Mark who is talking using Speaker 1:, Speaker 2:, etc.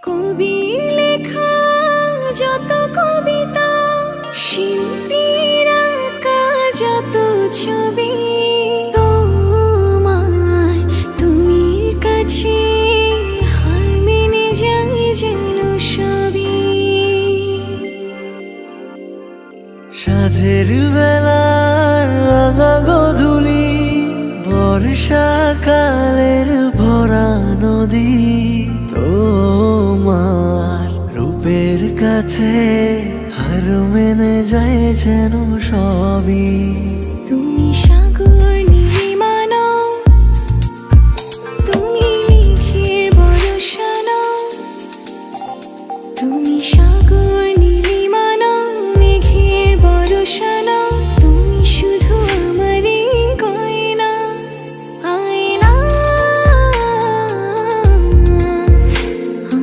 Speaker 1: কবির লেখা যত কবিতা, শিল্পীর আঁকা যত ছবি, তোমার তুমির কাছে হার মেনে যায় যেন সবই।
Speaker 2: সাঁঝের বেলার রাঙা গধূলি, বর্ষাকালের ভরা নদী, তোমার রূপের কাছে হার মেনে যায় যেন সবই।
Speaker 1: তুমি সাগর নীলিমা নও, তুমি লিখির বরষা নও, তুমি সাগর